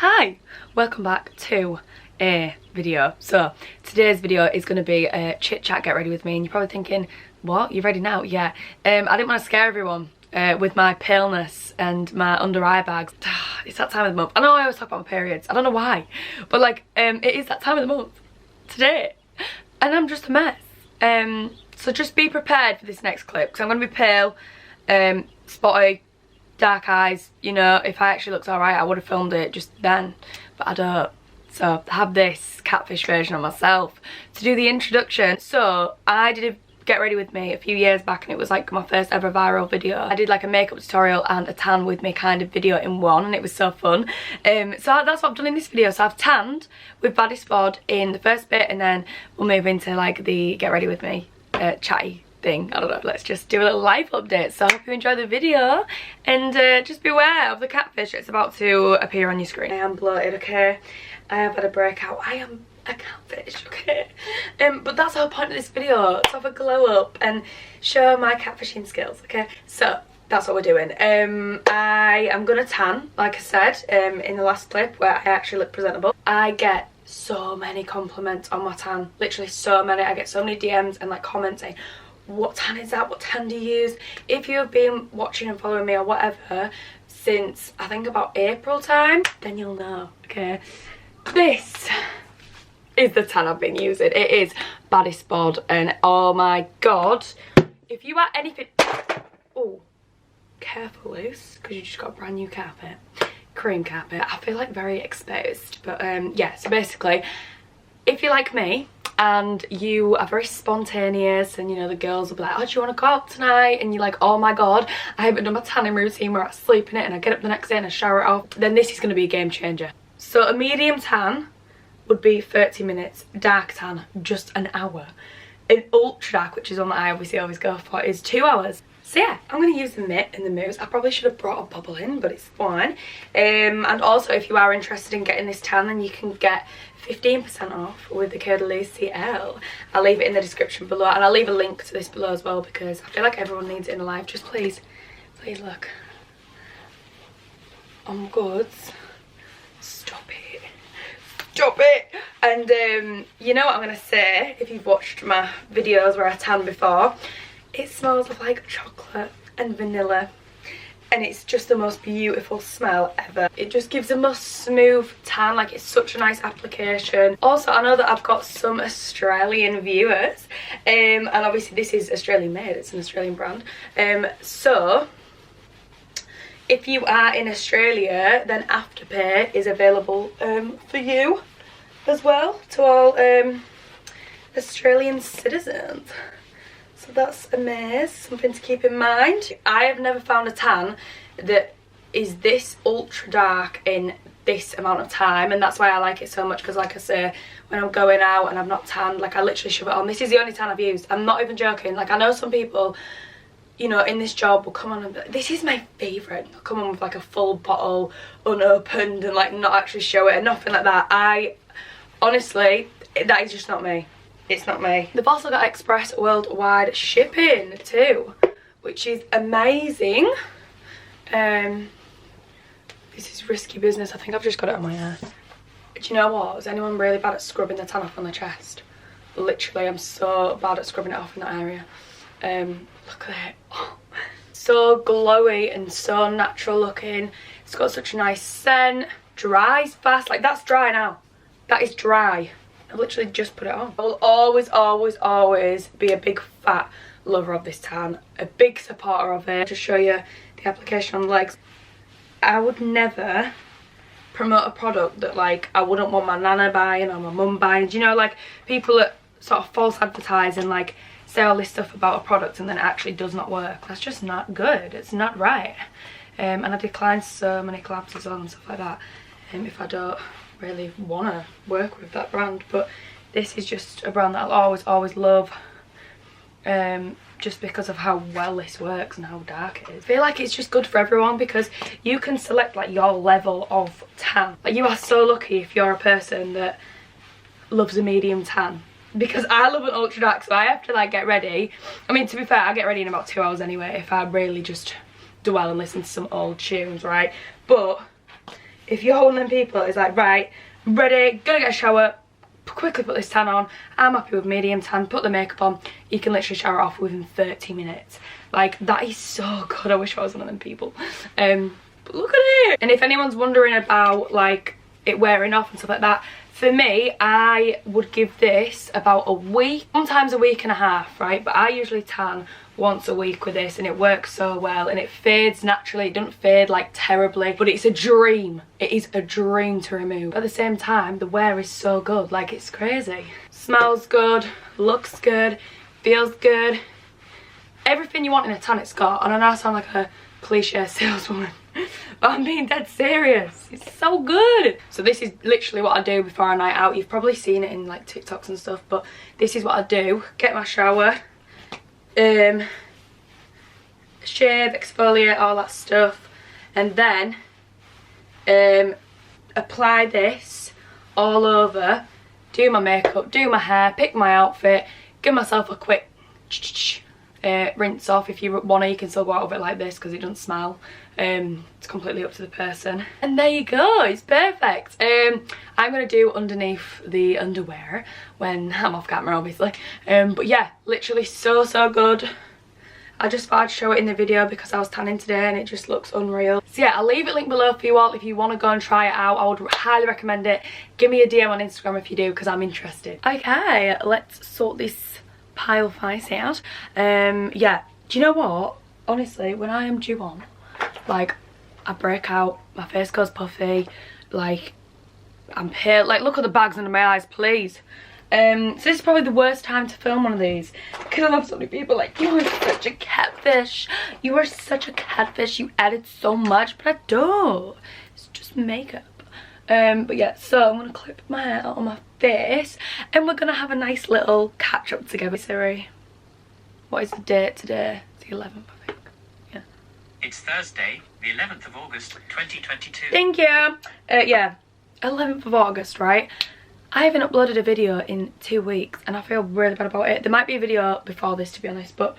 Hi, welcome back to a video. So today's video is going to be a chit chat get ready with me, and you're probably thinking, what, you're ready now? Yeah. I didn't want to scare everyone with my paleness and my under eye bags. It's that time of the month. I know I always talk about my periods, I don't know why, but like it is that time of the month today and I'm just a mess. So just be prepared for this next clip because I'm going to be pale, spotty, dark eyes. You know, if I actually looked alright I would have filmed it just then, but I don't. So I have this catfish version of myself to do the introduction. So I did a get ready with me a few years back and it was like my first ever viral video. I did like a makeup tutorial and a tan with me kind of video in one, and it was so fun. So that's what I've done in this video. So I've tanned with Body Spod in the first bit, and then we'll move into like the get ready with me chatty thing. I don't know, let's just do a little life update. So I hope you enjoy the video, and just beware of the catfish that's about to appear on your screen. I am bloated, okay? I have had a breakout. I am a catfish, okay? But that's the whole point of this video, to have a glow up and show my catfishing skills, okay? So that's what we're doing. I am gonna tan, like I said in the last clip where I actually look presentable. I get so many compliments on my tan, literally so many. I get so many DMs and like comments saying, what tan is that? What tan do you use? If you've been watching and following me or whatever since I think about April time, then you'll know, okay? This is the tan I've been using. It is Body Spod, and oh my god, if you are anything, oh, careful loose, because you just got a brand new carpet, cream carpet. I feel like very exposed, but yeah, so basically if you're like me and you are very spontaneous, and you know the girls will be like, oh, do you want to go out tonight, and you're like, oh my god, I haven't done my tanning routine where I sleep in it and I get up the next day and I shower it off, then this is going to be a game changer. So a medium tan would be 30 minutes, dark tan just an hour, an ultra dark, which is one that I obviously always go for, is 2 hours. So yeah, I'm going to use the mitt and the mousse. I probably should have brought a bubble in, but it's fine. And also if you are interested in getting this tan, then you can get 15% off with the code LucyL. I'll leave it in the description below, and I'll leave a link to this below as well, because I feel like everyone needs it in their life. Just please look on goods. Stop it. And you know what I'm gonna say, if you've watched my videos where I tan before, it smells of like chocolate and vanilla, and it's just the most beautiful smell ever. It just gives a most smooth tan, like it's such a nice application. Also, I know that I've got some Australian viewers, and obviously this is Australian made, it's an Australian brand. So if you are in Australia, then Afterpay is available for you as well, to all Australian citizens. So that's amazing, something to keep in mind. I have never found a tan that is this ultra dark in this amount of time, and that's why I like it so much, because like I say, when I'm going out and I've not tanned, like I literally shove it on. This is the only tan I've used. I'm not even joking. Like I know some people, you know, in this job will come on and be like, this is my favourite. They'll come on with like a full bottle unopened and like not actually show it and nothing like that. I honestly, that is just not me. It's not me. They've also got express worldwide shipping too, which is amazing. This is risky business. I think I've just got it on my hair. Do you know what? Is anyone really bad at scrubbing the tan off on their chest? Literally, I'm so bad at scrubbing it off in that area. Look at it. Oh, so glowy and so natural looking. It's got such a nice scent. Dries fast. Like that's dry now. That is dry. I literally just put it on. I will always be a big fat lover of this tan, a big supporter of it. To show you the application on the legs, I would never promote a product that like I wouldn't want my nana buying or my mum buying. Do you know, like people that sort of false advertise and like say all this stuff about a product and then it actually does not work. That's just not good. It's not right. And I decline so many collabs as well and stuff like that if I don't really want to work with that brand. But this is just a brand that I'll always love, just because of how well this works and how dark it is. I feel like it's just good for everyone, because you can select like your level of tan. Like you are so lucky if you're a person that loves a medium tan, because I love an ultra dark, so I have to like get ready. I mean, to be fair, I get ready in about 2 hours anyway if I really just dwell and listen to some old tunes, right? But if you're one of them people, it's like, right, ready, gonna get a shower, quickly put this tan on, I'm happy with medium tan, put the makeup on, you can literally shower off within 30 minutes. Like, that is so good. I wish I was one of them people. But look at it. And if anyone's wondering about like it wearing off and stuff like that, for me, I would give this about a week, sometimes a week and a half, right? But I usually tan once a week with this, and it works so well, and it fades naturally. It doesn't fade like terribly, but it's a dream. It is a dream to remove. At the same time, the wear is so good, like it's crazy. Smells good, looks good, feels good. Everything you want in a tan, it's got. And I know I sound like a cliche saleswoman, but I'm being dead serious. It's so good. So this is literally what I do before a night out. You've probably seen it in like TikToks and stuff, but this is what I do. Get my shower, shave, exfoliate, all that stuff, and then apply this all over, do my makeup, do my hair, pick my outfit, give myself a quick rinse off. If you want to, you can still go out of it like this because it doesn't smell. It's completely up to the person, and there you go, it's perfect. I'm gonna do underneath the underwear when I'm off camera, obviously, but yeah, literally so good. I just thought I'd show it in the video because I was tanning today and it just looks unreal. So yeah, I'll leave it linked below for you all if you want to go and try it out. I would highly recommend it. Give me a DM on Instagram if you do, because I'm interested. Okay, let's sort this pile face out. Yeah, do you know what, honestly, when I am due on, like, I break out, my face goes puffy, like, I'm pale, like, look at the bags under my eyes, please. So this is probably the worst time to film one of these, because I have so many people like, you are such a catfish, you are such a catfish, you edit so much, but I don't, it's just makeup. But yeah, so I'm gonna clip my hair on my face, and we're gonna have a nice little catch up together. Siri, what is the date today? It's the 11th, I think. Yeah. It's Thursday, the 11th of August, 2022. Thank you. Yeah, 11th of August, right? I haven't uploaded a video in 2 weeks, and I feel really bad about it. There might be a video before this, to be honest, but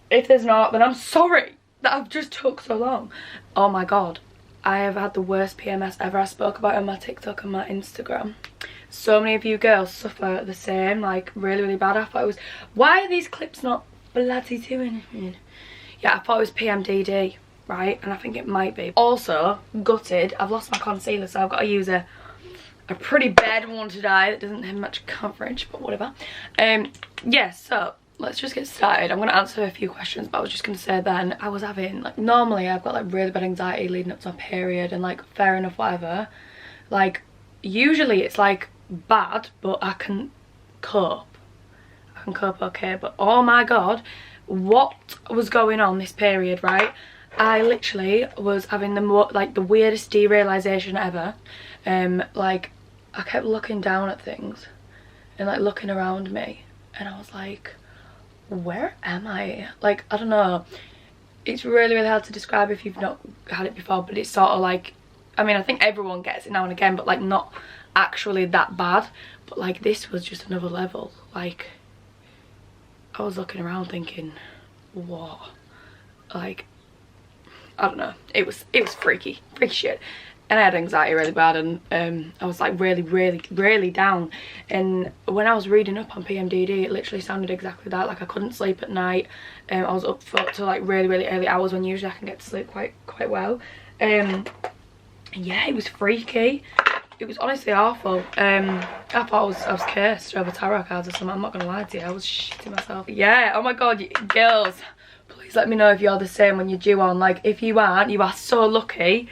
if there's not, then I'm sorry that I've just took so long. Oh my god, I have had the worst PMS ever. I spoke about it on my TikTok and my Instagram. So many of you girls suffer the same, like really bad. I thought it was, why are these clips not bloody doing anything? Yeah, I thought it was PMDD, right? And I think it might be. Also, gutted, I've lost my concealer, so I've got to use a pretty bad one today that doesn't have much coverage, but whatever. Yeah, so let's just get started. I'm going to answer a few questions, but I was just going to say then, I was having, like, normally I've got like really bad anxiety leading up to my period, and like fair enough, whatever. Like, usually it's like bad, but I can cope. I can cope okay, but oh my god, what was going on this period, right? I literally was having the weirdest derealization ever. Like, I kept looking down at things and like looking around me, and I was like, where am I? Like, I don't know, it's really hard to describe if you've not had it before, but it's sort of like, I mean, I think everyone gets it now and again, but like not actually that bad. But like, this was just another level. Like, I was looking around thinking, what? Like, I don't know, it was freaky shit. And I had anxiety really bad, and I was like really down. And when I was reading up on PMDD, it literally sounded exactly that. Like, I couldn't sleep at night. I was up till like really early hours, when usually I can get to sleep quite well. Yeah, it was freaky. It was honestly awful. I thought I was cursed over tarot cards or something. I'm not gonna lie to you, I was shitting myself. Yeah, oh my god, girls, please let me know if you're the same when you're due on. Like, if you aren't, you are so lucky,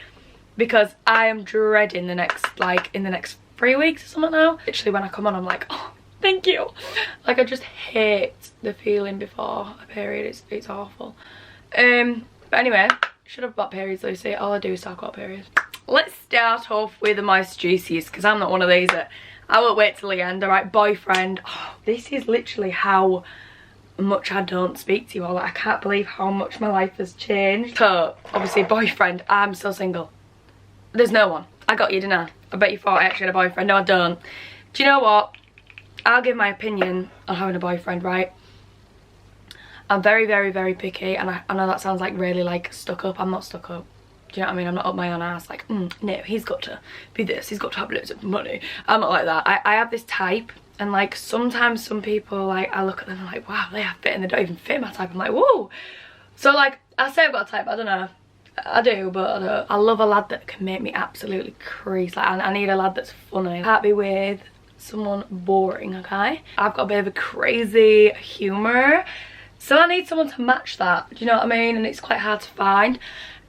because I am dreading the next, like, in the next 3 weeks or something now. Literally, when I come on, I'm like, oh, thank you. Like, I just hate the feeling before a period. It's awful. But anyway, should have got periods, Lucy. All I do is talk about periods. Let's start off with the most juiciest, because I'm not one of these that I won't wait till the end. Alright, boyfriend. Oh, this is literally how much I don't speak to you all. Like, I can't believe how much my life has changed. So, obviously, boyfriend. I'm still single. There's no one. I got you, didn't I? I bet you thought I actually had a boyfriend. No, I don't. Do you know what? I'll give my opinion on having a boyfriend, right? I'm very picky, and I know that sounds like really like stuck up. I'm not stuck up. Do you know what I mean? I'm not up my own ass like, no, he's got to be this, he's got to have loads of money. I'm not like that. I have this type, and like sometimes some people, like I look at them and I'm like, wow, they have fit and they don't even fit my type. I'm like, whoa. So like I say I've got a type, I don't know. I do, but I don't. I love a lad that can make me absolutely crease. Like I need a lad that's funny. I can't be with someone boring, okay? I've got a bit of a crazy humour, so I need someone to match that. Do you know what I mean? And it's quite hard to find.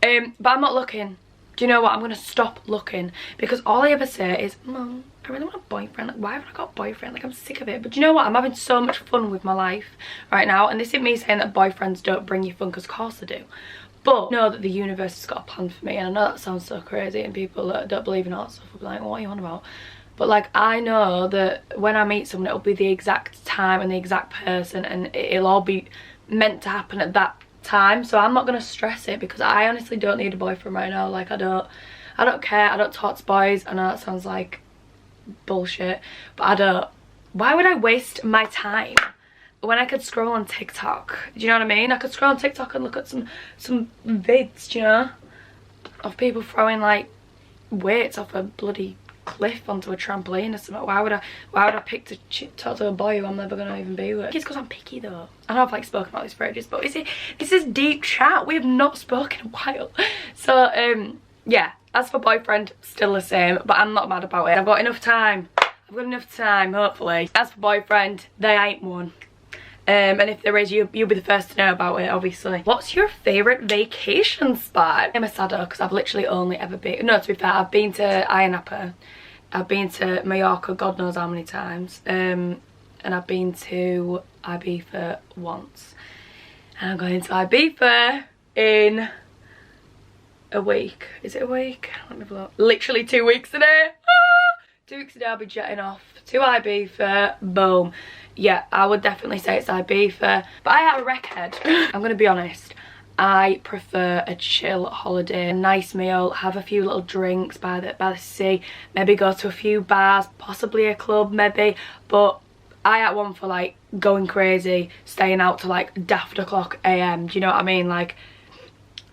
But I'm not looking. Do you know what? I'm gonna stop looking, because all I ever say is, Mum, I really want a boyfriend. Like, why haven't I got a boyfriend? Like, I'm sick of it. But do you know what? I'm having so much fun with my life right now, and this isn't me saying that boyfriends don't bring you fun, because of course they do. But know that the universe has got a plan for me, and I know that sounds so crazy, and people that don't believe in all that stuff will be like, what are you on about? But like, I know that when I meet someone, it'll be the exact time and the exact person, and it'll all be meant to happen at that time. So I'm not gonna stress it, because I honestly don't need a boyfriend right now. Like I don't care. I don't talk to boys. I know that sounds like bullshit, but I don't. Why would I waste my time when I could scroll on TikTok? Do you know what I mean? I could scroll on TikTok and look at some vids, you know, of people throwing like weights off a bloody cliff onto a trampoline or something. Why would I pick to talk to a boy who I'm never gonna even be with? It's because I'm picky though. I know I've like spoken about this for ages, but this is deep chat. We have not spoken in a while. So yeah, as for boyfriend, still the same, but I'm not mad about it. I've got enough time. Hopefully. As for boyfriend, there ain't one. And if there is, you'll be the first to know about it, obviously. What's your favourite vacation spot? I'm a saddo, because I've literally only ever been, no, to be fair, I've been to Ayia Napa, I've been to Mallorca God knows how many times, and I've been to Ibiza once. And I'm going to Ibiza in a week. Is it a week? Let me have a look. Literally 2 weeks today. 2 weeks today I'll be jetting off to Ibiza. Boom. Yeah, I would definitely say it's Ibiza, but I have a wreckhead. I'm gonna be honest, I prefer a chill holiday, a nice meal, have a few little drinks by the sea, maybe go to a few bars, possibly a club maybe, but I had one for like going crazy, staying out to like daft o'clock AM. Do you know what I mean? Like,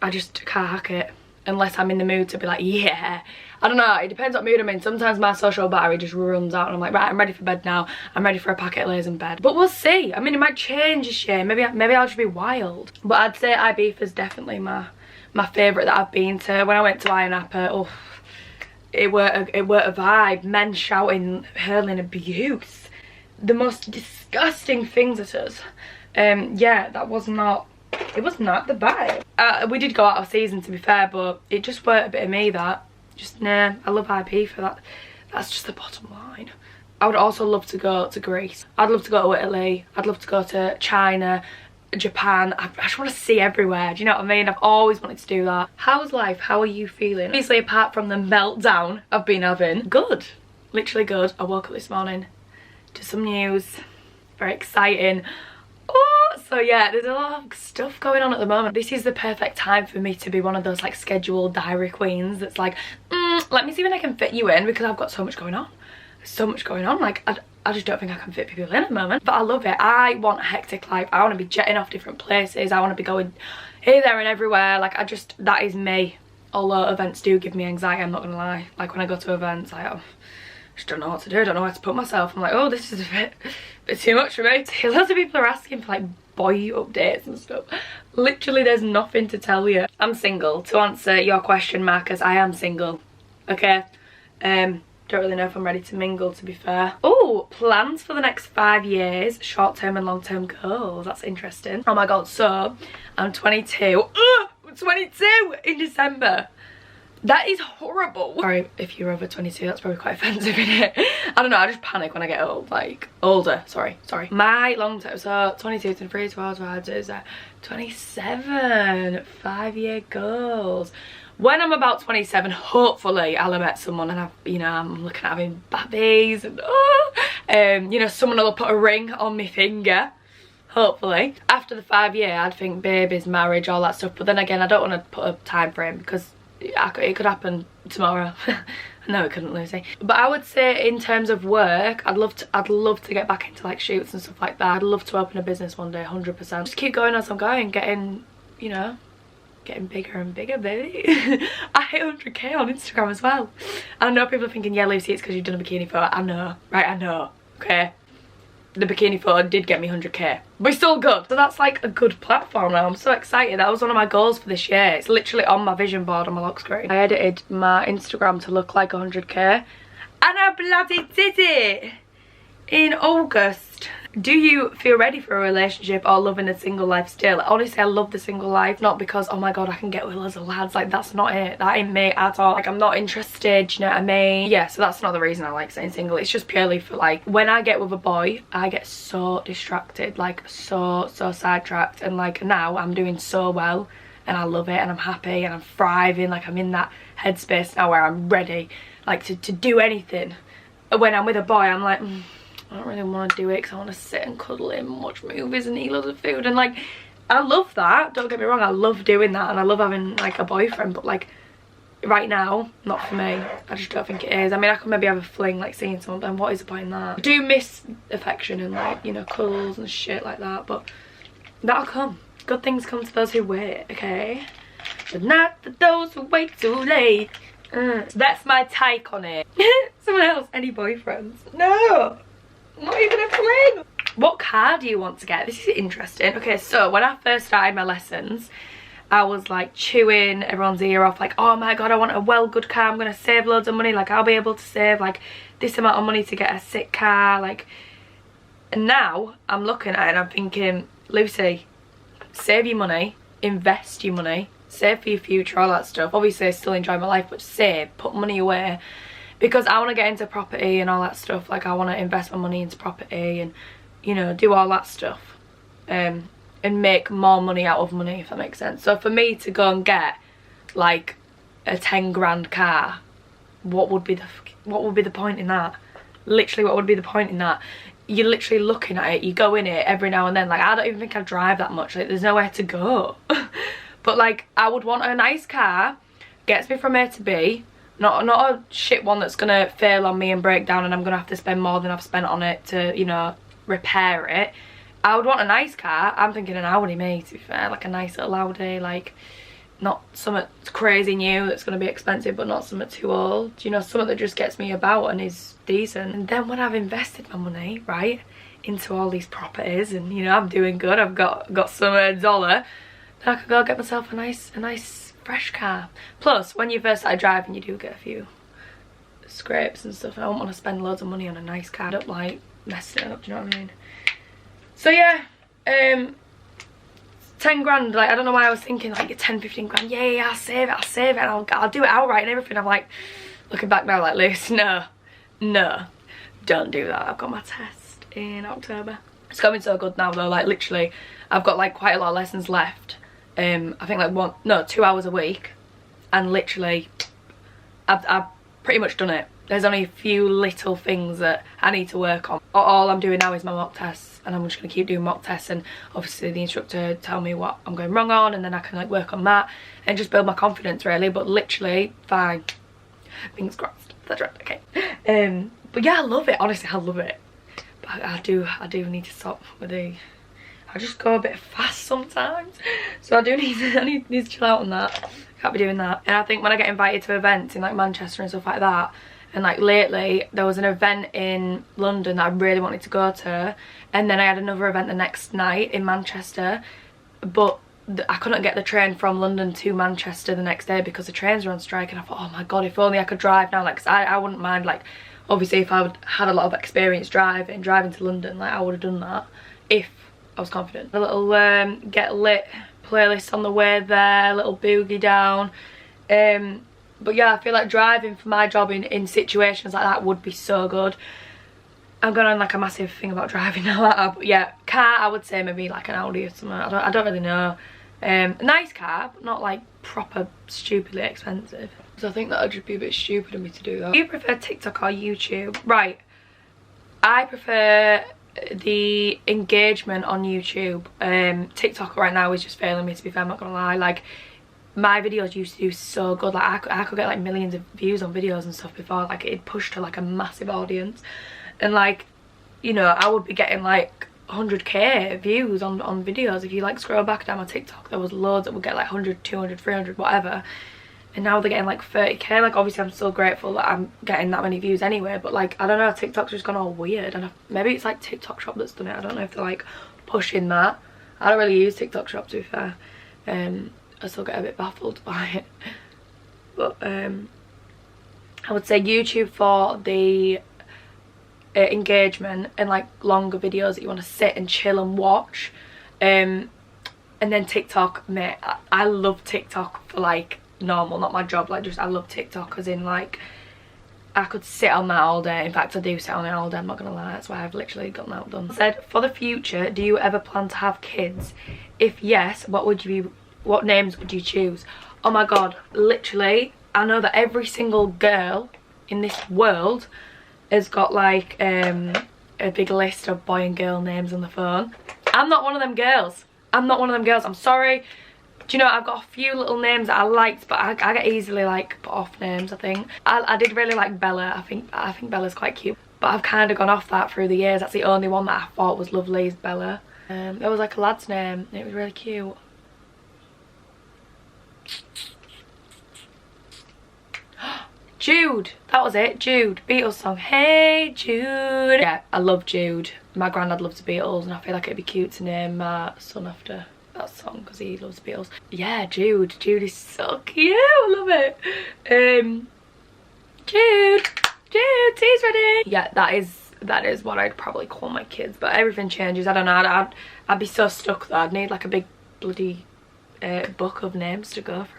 I just can't hack it unless I'm in the mood to be like, yeah. I don't know, it depends what mood I'm in. Sometimes my social battery just runs out and I'm like, right, I'm ready for bed now. I'm ready for a packet of Lay's in bed. But we'll see. I mean, it might change this year. Maybe I'll just be wild. But I'd say Ibiza's definitely my favourite that I've been to. When I went to Ayia Napa, oh, it were a vibe. Men shouting, hurling abuse. The most disgusting things at us. Yeah, that was not... It was not the vibe. We did go out of season, to be fair, but it just weren't a bit of me, that. Just, nah, I love Ibiza. That's just the bottom line. I would also love to go to Greece. I'd love to go to Italy. I'd love to go to China, Japan. I just want to see everywhere. Do you know what I mean? I've always wanted to do that. How's life? How are you feeling? Obviously, apart from the meltdown I've been having, good. Literally good. I woke up this morning to some news. Very exciting. Oh, so yeah, there's a lot of stuff going on at the moment. This is the perfect time for me to be one of those like scheduled diary queens that's like, let me see when I can fit you in, because I've got so much going on. So much going on. Like, I just don't think I can fit people in at the moment. But I love it. I want a hectic life. I want to be jetting off different places. I want to be going here, there and everywhere. Like, that is me. Although events do give me anxiety, I'm not going to lie. Like, when I go to events, I just don't know what to do. I don't know where to put myself. I'm like, oh, this is a bit too much for me. Lots of people are asking for like boy updates and stuff. Literally, there's nothing to tell you. I'm single. To answer your question, Marcus, I am single. Okay. Don't really know if I'm ready to mingle, to be fair. Oh, plans for the next 5 years, short-term and long-term goals. That's interesting. Oh my god, so I'm 22. I'm 22 in December. That is horrible. Sorry if you're over 22, that's probably quite offensive, isn't it? I don't know, I just panic when I get old, like older, sorry. My long term, so 22, 23, 12, 27, 5-year goals. When I'm about 27, hopefully I'll have met someone and I'm looking at having babies and someone will put a ring on my finger. Hopefully. After the 5 year, I'd think babies, marriage, all that stuff. But then again, I don't want to put a time frame because it could happen tomorrow. No, it couldn't, Lucy. But I would say in terms of work, I'd love to get back into like shoots and stuff like that. I'd love to open a business one day, 100%. Just keep going as I'm going, getting getting bigger and bigger, baby. I hit 100k on Instagram as well. And I know people are thinking, yeah, Lucy, it's because you've done a bikini photo. I know, right, I know, okay. The bikini photo did get me 100k, but it's still good. So that's like a good platform now. I'm so excited. That was one of my goals for this year. It's literally on my vision board on my lock screen. I edited my Instagram to look like 100k, and I bloody did it in August. Do you feel ready for a relationship or loving a single life still? Honestly, I love the single life, not because, oh my god, I can get with loads of lads. Like, that's not it. That ain't me at all. Like, I'm not interested, do you know what I mean? Yeah, so that's not the reason I like saying single. It's just purely for, like, when I get with a boy, I get so distracted, like, so sidetracked. And, like, now I'm doing so well and I love it and I'm happy and I'm thriving. Like, I'm in that headspace now where I'm ready, like, to do anything. When I'm with a boy, I'm like, I don't really want to do it because I want to sit and cuddle him and watch movies and eat loads of food. And like, I love that, don't get me wrong, I love doing that and I love having like a boyfriend, but like right now, not for me. I just don't think it is. I mean, I could maybe have a fling, like seeing someone, but then what is the point in that? I do miss affection and like, you know, cuddles and shit like that, but that'll come. Good things come to those who wait, okay? But not for those who wait too late. So that's my take on it. Someone else, any boyfriends? No! Not even a fling. What car do you want to get? This is interesting. Okay, so when I first started my lessons, I was like chewing everyone's ear off, like, oh my god, I want a well good car, I'm gonna save loads of money, like I'll be able to save like this amount of money to get a sick car, like. And now I'm looking at it and I'm thinking, Lucy, save your money, invest your money, save for your future, all that stuff. Obviously I still enjoy my life, but save, put money away. Because I want to get into property and all that stuff. Like, I want to invest my money into property and, you know, do all that stuff. And make more money out of money, if that makes sense. So for me to go and get, like, a 10 grand car, what would be the point in that? Literally, what would be the point in that? You're literally looking at it, you go in it every now and then. Like, I don't even think I drive that much. Like, there's nowhere to go. But, like, I would want a nice car, gets me from A to B. Not a shit one that's gonna fail on me and break down and I'm gonna have to spend more than I've spent on it to, you know, repair it. I would want a nice car. I'm thinking an Audi, me, to be fair, like a nice little Audi, like not something crazy new that's gonna be expensive, but not something too old. You know, something that just gets me about and is decent. And then when I've invested my money, right, into all these properties and, you know, I'm doing good, I've got some dollar, then I could go get myself a nice fresh car. Plus, when you first start driving, you do get a few scrapes and stuff. And I don't want to spend loads of money on a nice car. I don't like messing it up, do you know what I mean? So yeah, 10 grand, like, I don't know why I was thinking like 10, 15 grand. Yeah, I'll save it, and I'll do it outright and everything. I'm like, looking back now, like, Luce, no, don't do that. I've got my test in October. It's going so good now though, like literally, I've got like quite a lot of lessons left. I think like 2 hours a week, and literally I've pretty much done it. There's only a few little things that I need to work on. All I'm doing now is my mock tests, and I'm just going to keep doing mock tests, and obviously the instructor tell me what I'm going wrong on, and then I can like work on that and just build my confidence really. But literally fine, fingers crossed. That's right, okay. But yeah, I love it, honestly, I love it. But I do need to stop with I just go a bit fast sometimes, so I need to chill out on that. Can't be doing that. And I think when I get invited to events in like Manchester and stuff like that, and like lately there was an event in London that I really wanted to go to, and then I had another event the next night in Manchester, but I couldn't get the train from London to Manchester the next day because the trains were on strike. And I thought, oh my god, if only I could drive now, like, 'cause I wouldn't mind, like, obviously if I had a lot of experience driving to London, like I would have done that if I was confident. A little get lit playlist on the way there, a little boogie down. But yeah, I feel like driving for my job in situations like that would be so good. I'm going on like a massive thing about driving now. But yeah, car, I would say maybe like an Audi or something. I don't really know. A nice car, but not like proper stupidly expensive. So I think that would just be a bit stupid of me to do that. Do you prefer TikTok or YouTube? Right, I prefer the engagement on YouTube. TikTok right now is just failing me, to be fair, I'm not gonna lie. Like, my videos used to do so good. Like, I could get like millions of views on videos and stuff before. Like, it pushed to like a massive audience, and like, you know, I would be getting like 100k views on videos. If you like scroll back down my TikTok, there was loads that would get like 100, 200, 300, whatever. And now they're getting like 30k. Like, obviously I'm still grateful that I'm getting that many views anyway, but like, I don't know, TikTok's just gone all weird. And maybe it's like TikTok Shop that's done it. I don't know if they're like pushing that. I don't really use TikTok Shop, to be fair. I still get a bit baffled by it. But I would say YouTube for the engagement and like longer videos that you want to sit and chill and watch. And then TikTok, mate, I love TikTok for like normal, not my job, like just I love TikTok as in like I could sit on that all day. In fact, I do sit on it all day, I'm not gonna lie. That's why I've literally got that done. Said, for the future, do you ever plan to have kids? If yes, what names would you choose? Oh my god, literally, I know that every single girl in this world has got like a big list of boy and girl names on the phone. I'm not one of them girls. I'm sorry. Do you know, I've got a few little names that I liked, but I get easily like put off names, I think. I did really like Bella. I think Bella's quite cute, but I've kind of gone off that through the years. That's the only one that I thought was lovely, is Bella. There was like a lad's name and it was really cute. Jude, that was it. Jude, Beatles song, Hey Jude. Yeah, I love Jude. My granddad loves the Beatles and I feel like it'd be cute to name my son after that song because he loves the Beatles. Yeah, Jude is so cute. I love it. Jude, tea's ready. Yeah, that is what I'd probably call my kids, but everything changes. I don't know, I'd be so stuck though. I'd need like a big bloody book of names to go through.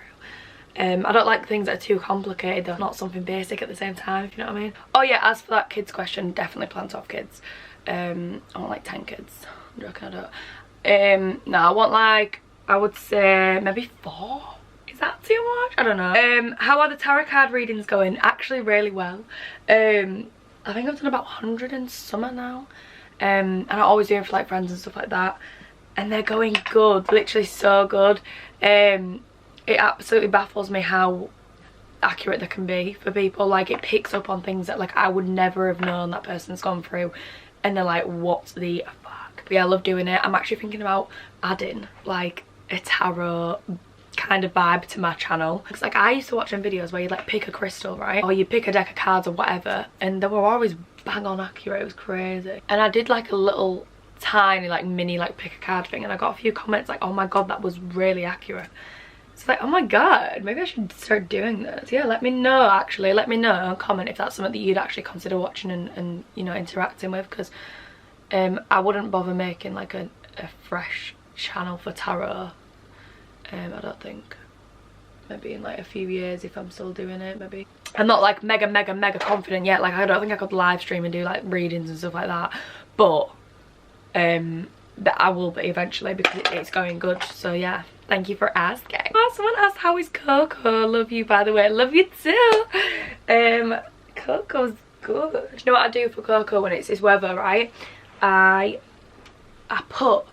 I don't like things that are too complicated though, not something basic at the same time, if you know what I mean. Oh yeah, as for that kids question, definitely plan to have kids. I want like 10 kids. I'm joking, I don't. No, I want like, I would say maybe 4. Is that too much? I don't know. How are the tarot card readings going? Actually really well. I think I've done about 100 and summer now. And I always do it for like friends and stuff like that. And they're going good, literally so good. It absolutely baffles me how accurate they can be for people. Like, it picks up on things that like I would never have known that person's gone through, and they're like, what the fuck. But yeah, I love doing it. I'm actually thinking about adding like a tarot kind of vibe to my channel, because like I used to watch them videos where you like pick a crystal, right, or you pick a deck of cards or whatever, and they were always bang on accurate. It was crazy. And I did like a little tiny like mini like pick a card thing, and I got a few comments like, oh my god, that was really accurate. It's like, oh my god, maybe I should start doing this. Yeah, let me know, actually. Let me know, comment if that's something that you'd actually consider watching and you know, interacting with, because I wouldn't bother making like a fresh channel for tarot. I don't think. Maybe in like a few years, if I'm still doing it, maybe. I'm not like mega confident yet. Like, I don't think I could live stream and do like readings and stuff like that, but I will be eventually, because it's going good. So yeah, thank you for asking. Oh, someone asked, how is Coco? Love you, by the way. Love you too. Coco's good. Do you know what I do for Coco when it's this weather, right? I put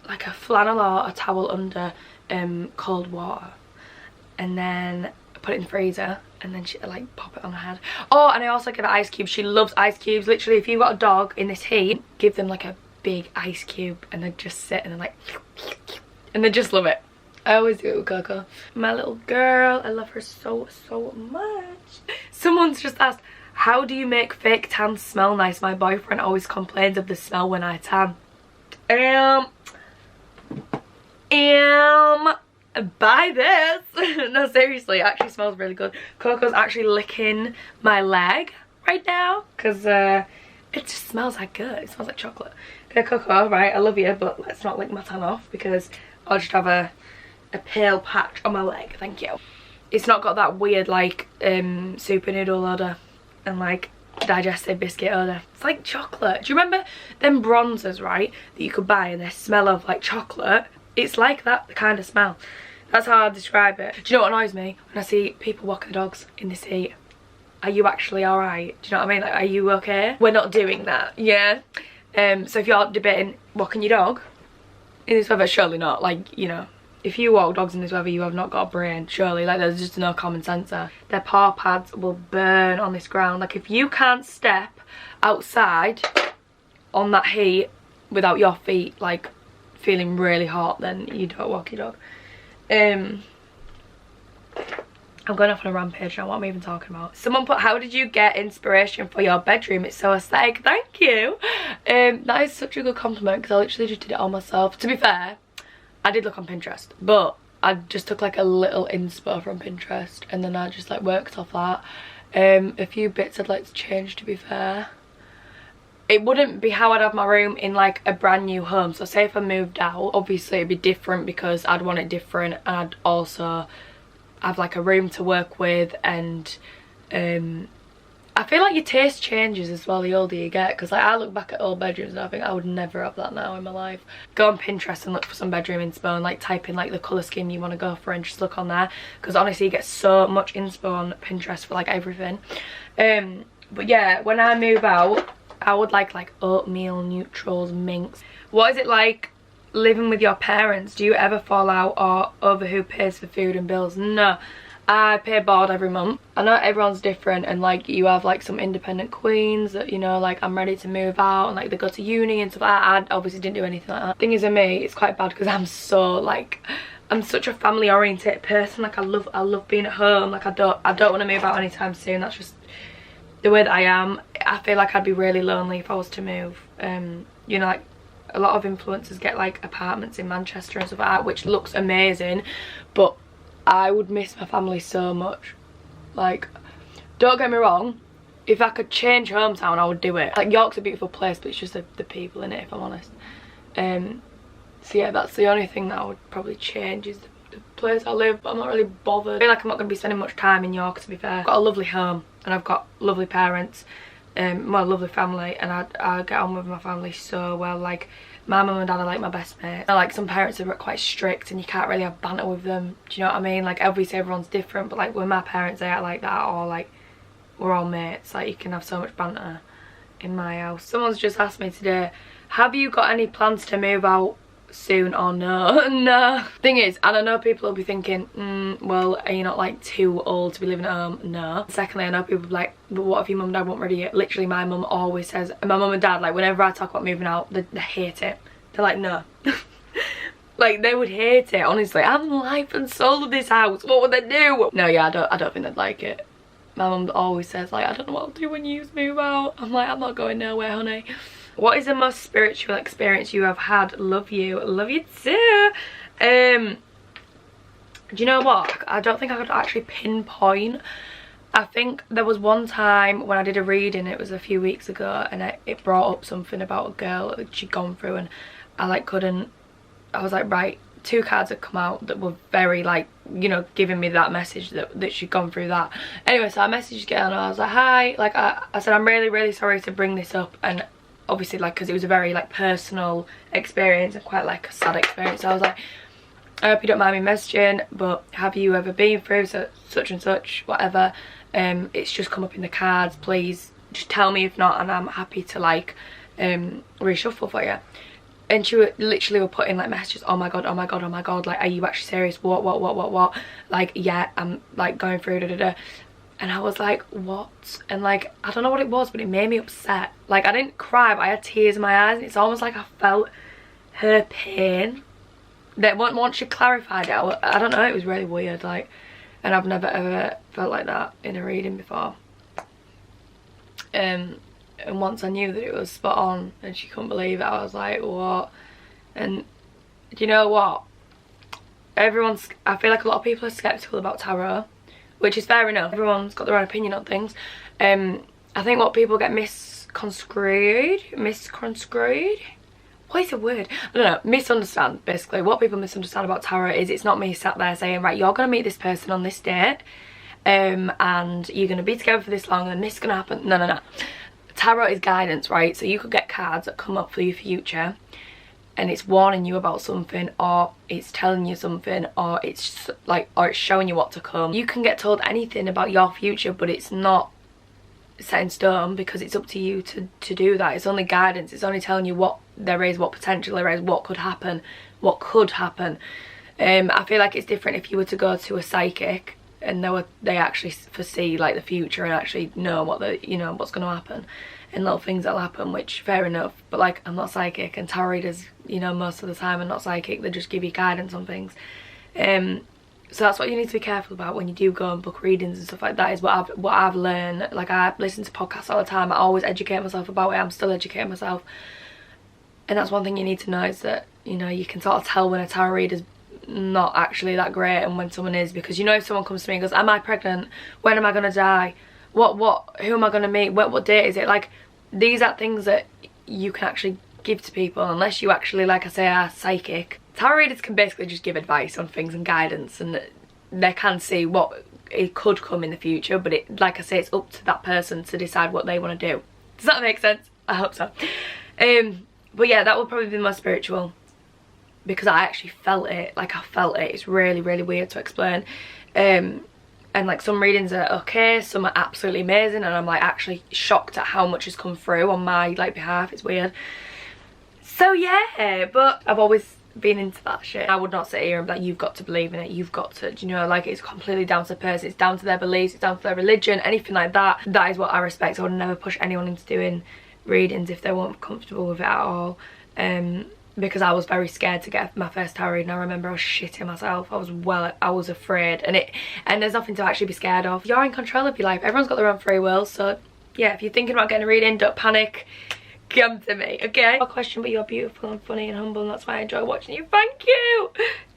like a flannel or a towel under cold water, and then put it in the freezer, and then she like pop it on her head. Oh, and I also give her ice cubes. She loves ice cubes. Literally, if you've got a dog in this heat, give them like a big ice cube and they just sit and they're like, and they just love it. I always do it with Coco. My little girl, I love her so much. Someone's just asked, how do you make fake tan smell nice? My boyfriend always complains of the smell when I tan. Buy this. No, seriously, it actually smells really good. Coco's actually licking my leg right now because it just smells like good. It smells like chocolate. Okay, Coco, right, I love you, but let's not lick my tan off because I'll just have a pale patch on my leg. Thank you. It's not got that weird like super noodle odor and like digestive biscuit odor. It's like chocolate. Do you remember them bronzers, right, that you could buy and they smell of like chocolate? It's like that, the kind of smell. That's how I describe it. Do you know what annoys me? When I see people walking the dogs in this heat. Are you actually alright? Do you know what I mean? Like, are you okay? We're not doing that, yeah? So if you're debating walking your dog in this weather, surely not. Like, you know, if you walk dogs in this weather, you have not got a brain, surely. Like, there's just no common sense there. Their paw pads will burn on this ground. Like, if you can't step outside on that heat, without your feet like feeling really hot, then you don't walk your dog. I'm going off on a rampage now. What am I even talking about? Someone put, how did you get inspiration for your bedroom? It's so aesthetic. Thank you. That is such a good compliment because I literally just did it all myself. To be fair, I did look on Pinterest, but I just took like a little inspo from Pinterest and then I just like worked off that. A few bits I'd like to change, to be fair. It wouldn't be how I'd have my room in like a brand new home. So say if I moved out, obviously it'd be different because I'd want it different, and I'd also have like a room to work with, and I feel like your taste changes as well the older you get, because like I look back at old bedrooms and I think I would never have that now in my life. Go on Pinterest and look for some bedroom inspo and like type in like the colour scheme you want to go for and just look on there, because honestly you get so much inspo on Pinterest for like everything. But yeah, when I move out I would like oatmeal, neutrals, minks. What is it like living with your parents? Do you ever fall out or over who pays for food and bills? No, I pay board every month. I know everyone's different, and like you have like some independent queens that, you know, like I'm ready to move out and like they go to uni and stuff like that. I obviously didn't do anything like that. Thing is with me, it's quite bad because I'm so like, I'm such a family oriented person. Like I love being at home. Like I don't want to move out anytime soon. That's just the way that I am. I feel like I'd be really lonely if I was to move. You know, like a lot of influencers get like apartments in Manchester and stuff like that, which looks amazing, but I would miss my family so much. Like, don't get me wrong, if I could change hometown I would do it. Like York's a beautiful place, but it's just the people in it, if I'm honest. So yeah, that's the only thing that I would probably change, is the place I live. I'm not really bothered. I feel like I'm not going to be spending much time in York, to be fair. I've got a lovely home and I've got lovely parents, my lovely family, and I get on with my family so well. Like my mum and dad are like my best mates. Like some parents are quite strict and you can't really have banter with them. Do you know what I mean? Like obviously everyone's different, but like with my parents they act like that, or like we're all mates. Like you can have so much banter in my house. Someone's just asked me today, have you got any plans to move out soon or no? No. Thing is, and I know people will be thinking, well, are you not like too old to be living at home? No. Secondly, I know people will be like, but what if your mum and dad won't ready yet? Literally my mum always says, and my mum and dad, like whenever I talk about moving out, they hate it. They're like, no. Like they would hate it, honestly. I'm life and soul of this house, what would they do? No, yeah, I don't think they'd like it. My mum always says like, I don't know what I'll do when you move out. I'm like, I'm not going nowhere, honey. What is the most spiritual experience you have had? Love you. Love you too. Do you know what? I don't think I could actually pinpoint. I think there was one time when I did a reading, it was a few weeks ago, and it brought up something about a girl that she'd gone through, and I like couldn't, I was like, right, 2 cards had come out that were very like, you know, giving me that message that she'd gone through that. Anyway, so I messaged her and I was like, hi, like I said, I'm really sorry to bring this up, and obviously like because it was a very like personal experience and quite like a sad experience. So I was like, I hope you don't mind me messaging, but have you ever been through such and such, whatever? It's just come up in the cards, please just tell me if not, and I'm happy to like reshuffle for you. And she literally were putting like messages, oh my god, like are you actually serious, what, like yeah, I'm like going through and I was like, what? And like I don't know what it was, but it made me upset. Like I didn't cry, but I had tears in my eyes, and it's almost like I felt her pain. That once she clarified it, I don't know, it was really weird, like, and I've never ever felt like that in a reading before. And once I knew that it was spot on and she couldn't believe it, I was like, what? And do you know what? I feel like a lot of people are skeptical about tarot, which is fair enough. Everyone's got their own opinion on things. I think what people get misconstrued, what is the word? I don't know, misunderstand, basically. What people misunderstand about tarot is it's not me sat there saying, right, you're going to meet this person on this date, and you're going to be together for this long and this is going to happen. No. Tarot is guidance, right? So you could get cards that come up for your future and it's warning you about something, or it's telling you something, or it's like, or it's showing you what to come. You can get told anything about your future, but it's not set in stone, because it's up to you to do that. It's only guidance. It's only telling you what there is, what potential there is, what could happen. I feel like it's different if you were to go to a psychic, and they actually foresee like the future and actually know what what's going to happen and little things that'll happen, which fair enough. But like, I'm not psychic, and tarot readers, most of the time are not psychic. They just give you guidance on things. So that's what you need to be careful about when you do go and book readings and stuff like that, is what I've learned. Like, I listen to podcasts all the time. I always educate myself about it. I'm still educating myself. And that's one thing you need to know, is that, you can sort of tell when a tarot reader's not actually that great and when someone is. Because, if someone comes to me and goes, am I pregnant? When am I going to die? Who am I going to meet? What date is it? Like, these are things that you can actually give to people, unless you actually, like I say, are psychic. Tarot readers can basically just give advice on things and guidance, and they can see what it could come in the future, but like I say, it's up to that person to decide what they want to do. Does that make sense? I hope so. But yeah, that would probably be my spiritual, because I actually felt it. Like, I felt it. It's really, really weird to explain. And like, some readings are okay, some are absolutely amazing, and I'm like actually shocked at how much has come through on my like behalf. It's weird. So yeah, but I've always been into that shit. I would not sit here and be like, you've got to believe in it, you've got to, like, it's completely down to the person, it's down to their beliefs, it's down to their religion, anything like that. That is what I respect. I would never push anyone into doing readings if they weren't comfortable with it at all. Because I was very scared to get my first tarot reading. I remember I was shitting myself. I was afraid, and there's nothing to actually be scared of. You're in control of your life. Everyone's got their own free will, so yeah, if you're thinking about getting a reading, don't panic. Come to me, okay? No question, but you're beautiful and funny and humble, and that's why I enjoy watching you. Thank you,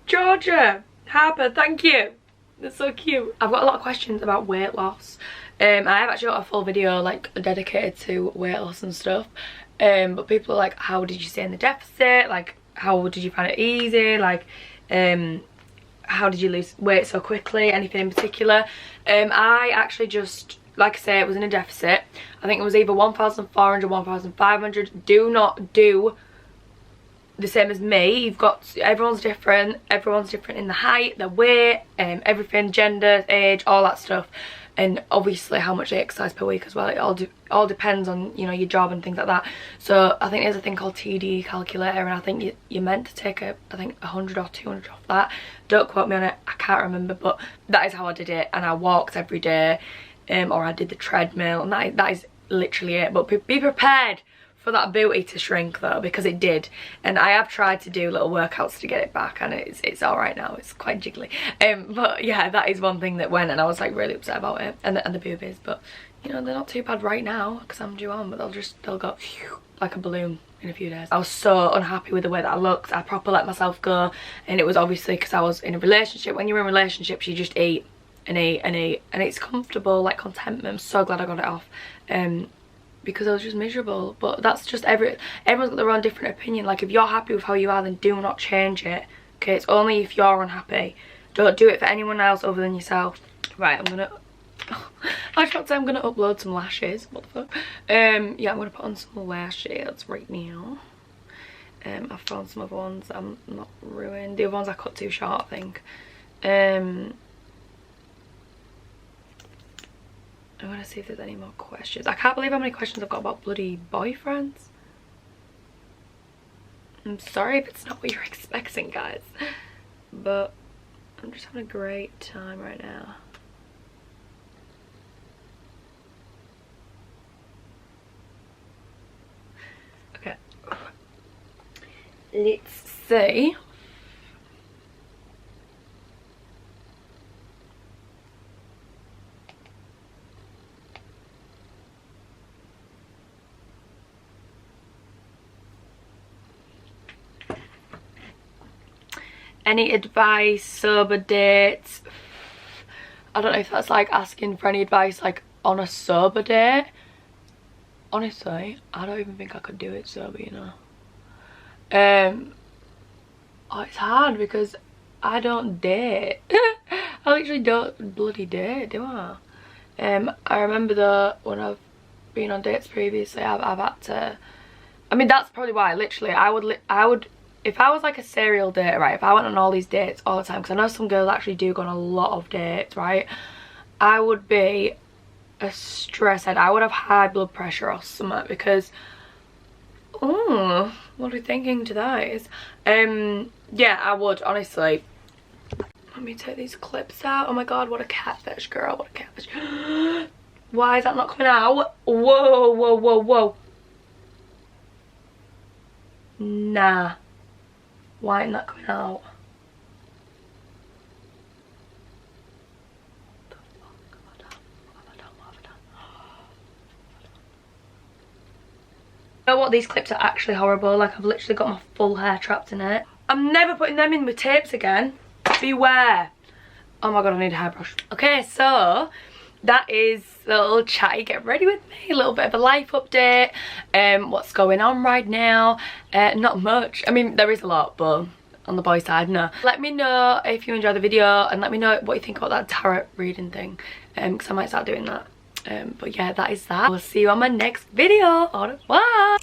Georgia Harper. Thank you. That's so cute. I've got a lot of questions about weight loss. I have actually got a full video like dedicated to weight loss and stuff. But people are like, how did you stay in the deficit? Like, how did you find it easy? Like, how did you lose weight so quickly? Anything in particular? I actually just, like I say, it was in a deficit. I think it was either 1,400, 1,500. Do not do the same as me. Everyone's different. Everyone's different in the height, the weight, everything, gender, age, all that stuff. And obviously how much they exercise per week as well. It all depends on, your job and things like that. So I think there's a thing called TD calculator, and I think you're meant to take I think 100 or 200 off that. Don't quote me on it, I can't remember, but that is how I did it. And I walked every day, or I did the treadmill, and that is literally it. But be prepared for that booty to shrink though, because it did. And I have tried to do little workouts to get it back, and it's all right now. It's quite jiggly. But yeah, that is one thing that went, and I was like really upset about it. And the boobies, but they're not too bad right now because I'm due on, but they'll go phew, like a balloon in a few days. I was so unhappy with the way that I looked. I proper let myself go, and it was obviously because I was in a relationship. When you're in relationships, you just eat and eat and eat, and it's comfortable, like contentment. I'm so glad I got it off. Because I was just miserable. But that's just everyone's got their own different opinion. Like, if you're happy with how you are, then do not change it. Okay, it's only if you're unhappy. Don't do it for anyone else other than yourself. Right, I was about to say I'm gonna upload some lashes. What the fuck? Yeah, I'm gonna put on some lashes right now. I found some other ones I'm not ruined. The other ones I cut too short, I think. I'm gonna see if there's any more questions. I can't believe how many questions I've got about bloody boyfriends. I'm sorry if it's not what you're expecting, guys, but I'm just having a great time right now. Okay, let's see. Any advice, sober dates? I don't know if that's like asking for any advice like on a sober date. Honestly, I don't even think I could do it sober, Oh, it's hard because I don't date. I literally don't bloody date, do I? I remember though, when I've been on dates previously, I've had to, I mean, that's probably why, literally, I would, if I was like a serial date, right, if I went on all these dates all the time, because I know some girls actually do go on a lot of dates, right, I would be a stress head. I would have high blood pressure or something, because, oh, what are we thinking to those? Yeah, I would, honestly. Let me take these clips out. Oh my god, what a catfish, girl. What a catfish. Why is that not coming out? Whoa, whoa, whoa, whoa. Nah. Why isn't that coming out? You know what, these clips are actually horrible. Like, I've literally got my full hair trapped in it. I'm never putting them in with tapes again. Beware. Oh my god, I need a hairbrush. Okay, so that is a little chatty get ready with me, a little bit of a life update, what's going on right now. Not much. I mean, there is a lot, but on the boy side, no. Let me know if you enjoyed the video, and let me know what you think about that tarot reading thing, because I might start doing that. But yeah, that is that. I'll see you on my next video. Au revoir.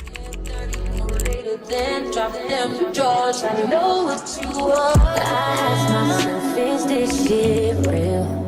Then drop them drawers. I know what you want. I ask myself, is this shit real?